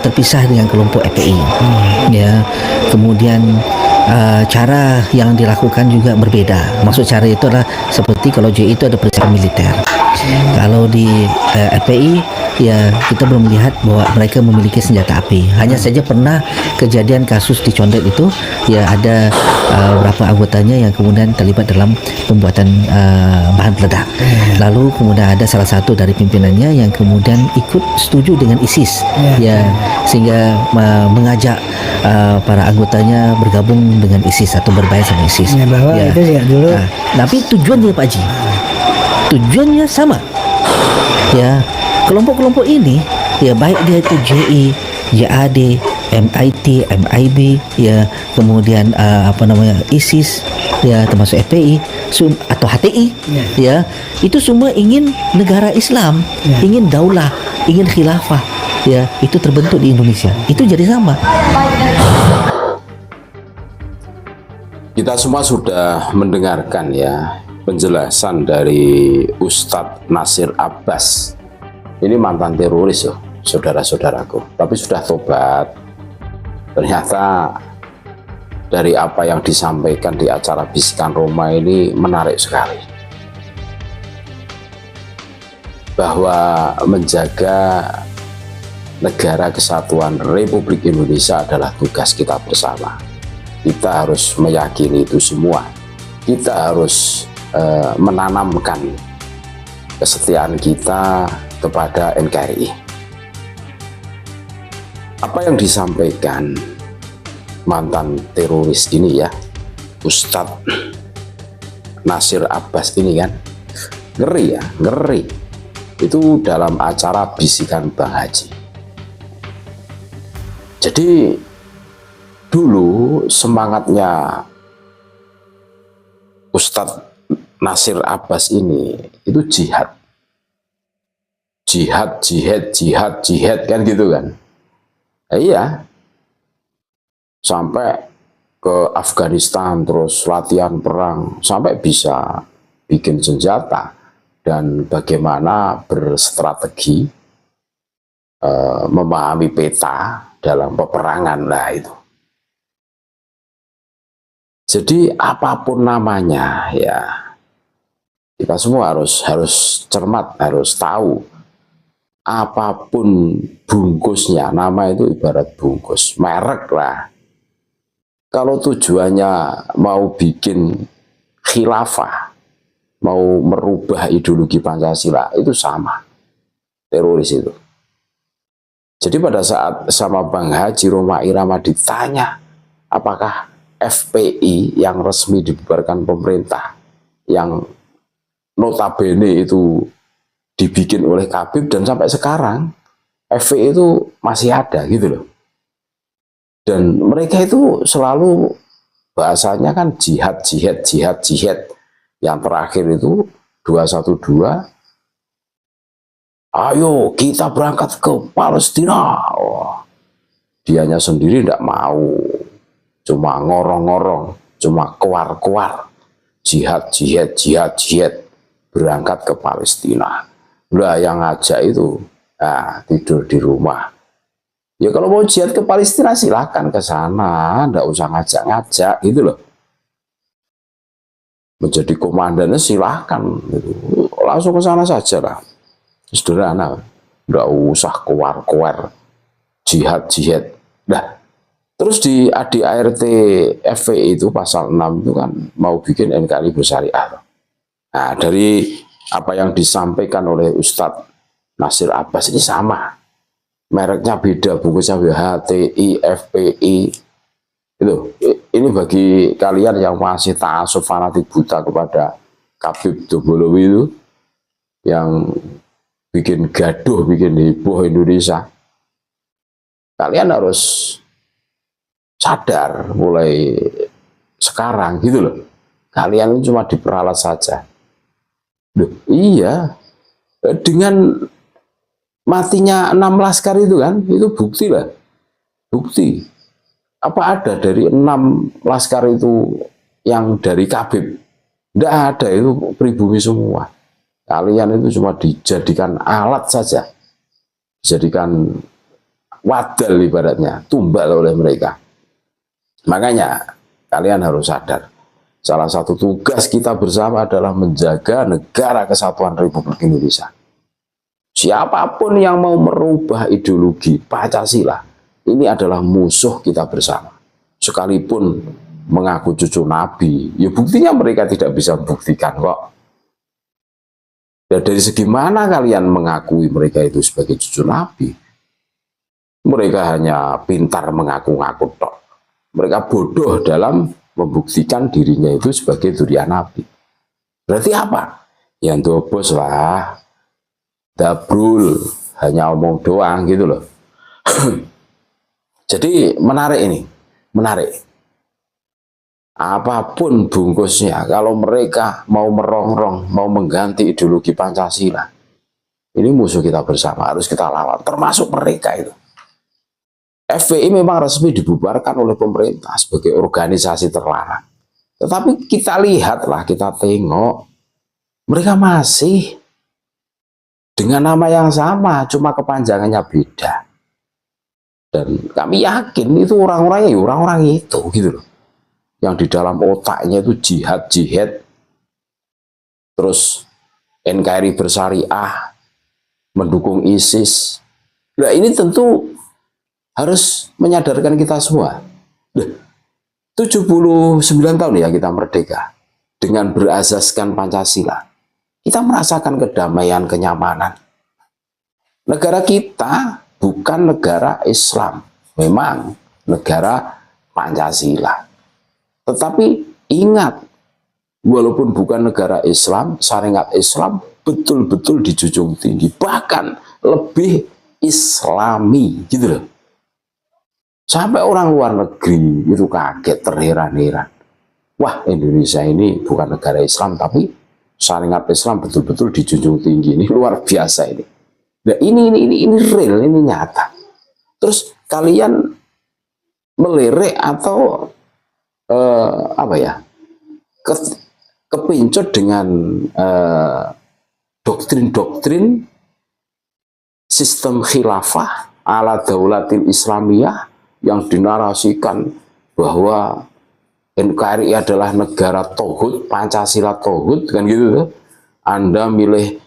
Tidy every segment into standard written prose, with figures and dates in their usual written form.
terpisah dengan kelompok FPI. Ya, kemudian cara yang dilakukan juga berbeda. Maksud cara itu adalah seperti kalau JI itu ada persiapan militer. Kalau di FPI ya kita belum melihat bahwa mereka memiliki senjata api. Hanya saja pernah kejadian kasus di Condet itu ya ada beberapa anggotanya yang kemudian terlibat dalam pembuatan bahan peledak. Lalu kemudian ada salah satu dari pimpinannya yang kemudian ikut setuju dengan ISIS ya sehingga mengajak para anggotanya bergabung dengan ISIS atau berbayar sama ISIS. Ya, bahwa itu ya dulu. Tapi tujuannya Pak Haji, tujuannya sama. Ya, kelompok-kelompok ini ya baik dia itu JI, JAD, MIT, MIB, ya kemudian ISIS, ya termasuk FPI atau HTI, ya itu semua ingin negara Islam, ingin daulah, ingin khilafah, ya itu terbentuk di Indonesia. Itu jadi sama. Kita semua sudah mendengarkan ya penjelasan dari Ustadz Nasir Abbas. Ini mantan teroris loh, saudara-saudaraku, tapi sudah tobat. Ternyata dari apa yang disampaikan di acara Bisikan Roma ini menarik sekali. Bahwa menjaga negara kesatuan Republik Indonesia adalah tugas kita bersama. Kita harus meyakini itu semua. Kita harus menanamkan kesetiaan kita kepada NKRI. Apa yang disampaikan mantan teroris ini ya, Ustadz Nasir Abbas ini kan ngeri ya, ngeri. Itu dalam acara Bisikan Bang Haji. Jadi dulu semangatnya Ustadz Nasir Abbas ini itu jihad. Jihad kan gitu kan. Iya. Sampai ke Afghanistan terus latihan perang sampai bisa bikin senjata dan bagaimana berstrategi memahami peta dalam peperangan lah itu. Jadi apapun namanya ya kita semua harus cermat, harus tahu apapun bungkusnya, nama itu ibarat bungkus, merek lah. Kalau tujuannya mau bikin khilafah, mau merubah ideologi Pancasila, itu sama teroris itu. Jadi pada saat sama Bang Haji Roma Irama ditanya apakah FPI yang resmi dibubarkan pemerintah, yang notabene itu dibikin oleh Khabib dan sampai sekarang FPI itu masih ada gitu loh. Dan mereka itu selalu bahasanya kan jihad. Yang terakhir itu 212, ayo kita berangkat ke Palestina. Oh, dianya sendiri tidak mau, cuma ngorong-ngorong, cuma keluar-keluar, jihad, berangkat ke Palestina. Udah yang ngajak itu tidur di rumah. Ya kalau mau jihad ke Palestina silahkan ke sana, nggak usah ngajak-ngajak gitu loh. Menjadi komandannya silahkan, gitu. Langsung ke sana saja lah, sederhana, nggak usah keluar-keluar, jihad. Nah, terus di ADART FPI itu pasal 6 itu kan mau bikin NKRI bersyariah. Nah, dari apa yang disampaikan oleh Ustadz Nasir Abbas ini sama. Mereknya beda, bungkusnya HTI, FPI. Ini bagi kalian yang masih ta'asuf fanatik buta kepada Khabib Dobolowi itu, yang bikin gaduh, bikin heboh Indonesia. Kalian harus sadar mulai sekarang gitu loh. Kalian ini cuma diperalat saja. Duh, iya, dengan matinya 6 laskar itu kan, itu bukti lah. Bukti. Apa ada dari 6 laskar itu yang dari Khabib? Tidak ada, itu pribumi semua. Kalian itu cuma dijadikan alat saja. Dijadikan wadal ibaratnya, tumbal oleh mereka. Makanya kalian harus sadar, salah satu tugas kita bersama adalah menjaga negara kesatuan Republik Indonesia. Siapapun yang mau merubah ideologi Pancasila, ini adalah musuh kita bersama. Sekalipun mengaku cucu Nabi, ya buktinya mereka tidak bisa buktikan kok. Ya, dari segi mana kalian mengakui mereka itu sebagai cucu Nabi? Mereka hanya pintar mengaku-ngaku tok. Mereka bodoh dalam membuktikan dirinya itu sebagai durian Nabi. Berarti apa? Ya dobos lah. Dabrul, hanya omong doang gitu loh. Jadi menarik ini, menarik. Apapun bungkusnya, kalau mereka mau merongrong, mau mengganti ideologi Pancasila, ini musuh kita bersama, harus kita lawan, termasuk mereka itu. FPI memang resmi dibubarkan oleh pemerintah sebagai organisasi terlarang. Tetapi kita lihatlah, kita tengok, mereka masih dengan nama yang sama, cuma kepanjangannya beda. Dan kami yakin itu orang-orangnya, orang-orang itu gitu loh. Yang di dalam otaknya itu jihad, terus NKRI bersyariah, mendukung ISIS. Nah ini tentu harus menyadarkan kita semua. 79 tahun ya kita merdeka, dengan berasaskan Pancasila. Kita merasakan kedamaian, kenyamanan. Negara kita bukan negara Islam, memang negara Pancasila. Tetapi ingat, walaupun bukan negara Islam, syariat Islam betul-betul dijunjung tinggi, bahkan lebih Islami, gitu loh. Sampai orang luar negeri itu kaget, terheran-heran. Wah, Indonesia ini bukan negara Islam, tapi syariat Islam betul-betul dijunjung tinggi. Ini luar biasa ini. Nah, ini real, ini nyata. Terus kalian melirik atau kepincut dengan doktrin-doktrin sistem khilafah ala daulatil Islamiyah yang dinarasikan bahwa NKRI adalah negara tauhid, Pancasila tauhid, kan gitu. Anda milih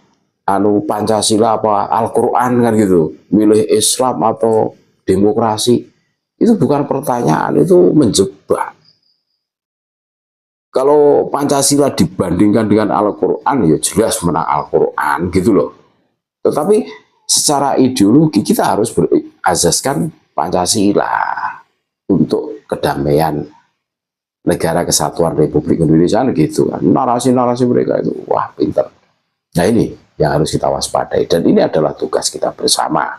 Pancasila apa Al-Quran, kan gitu, milih Islam atau demokrasi, itu bukan pertanyaan, itu menjebak. Kalau Pancasila dibandingkan dengan Al-Quran, ya jelas menang Al-Quran gitu loh. Tetapi secara ideologi kita harus berazaskan Pancasila untuk kedamaian negara kesatuan Republik Indonesia gitu kan. Narasi-narasi mereka itu wah pinter. Nah ini yang harus kita waspadai, dan ini adalah tugas kita bersama.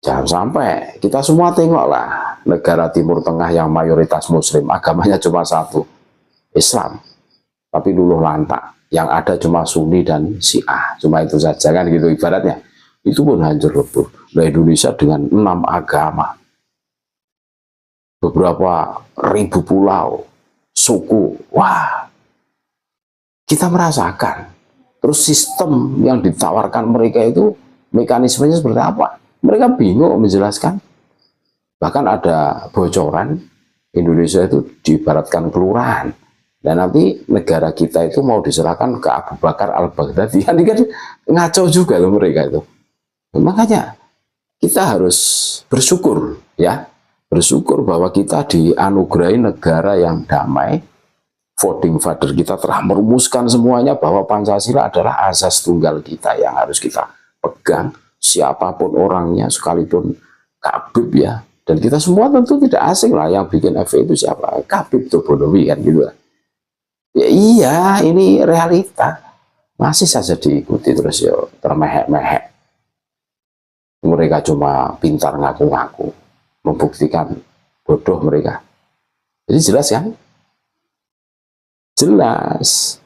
Jangan sampai kita semua tengoklah negara Timur Tengah yang mayoritas Muslim, agamanya cuma satu, Islam, tapi luluh lantak, yang ada cuma Sunni dan Syiah, cuma itu saja kan gitu ibaratnya. Itu pun hancur lebur. Nah, Indonesia dengan 6 agama, beberapa ribu pulau, suku, wah, kita merasakan. Terus sistem yang ditawarkan mereka itu mekanismenya seperti apa? Mereka bingung menjelaskan. Bahkan ada bocoran Indonesia itu diibaratkan kelurahan. Dan nanti negara kita itu mau diserahkan ke Abu Bakar al-Baghdadi. Ini kan ngaco juga loh mereka itu. Makanya kita harus bersyukur ya. Bersyukur bahwa kita dianugerahi negara yang damai. Founding father kita telah merumuskan semuanya bahwa Pancasila adalah asas tunggal kita yang harus kita pegang. Siapapun orangnya, sekalipun Kabib ya. Dan kita semua tentu tidak asing lah, yang bikin FPI itu siapa? Kabib Turbonowi kan gitu lah. Ya iya, ini realita. Masih saja diikuti terus ya, termehek-mehek. Mereka cuma pintar ngaku-ngaku, membuktikan bodoh mereka. Jadi jelas kan? Jelas.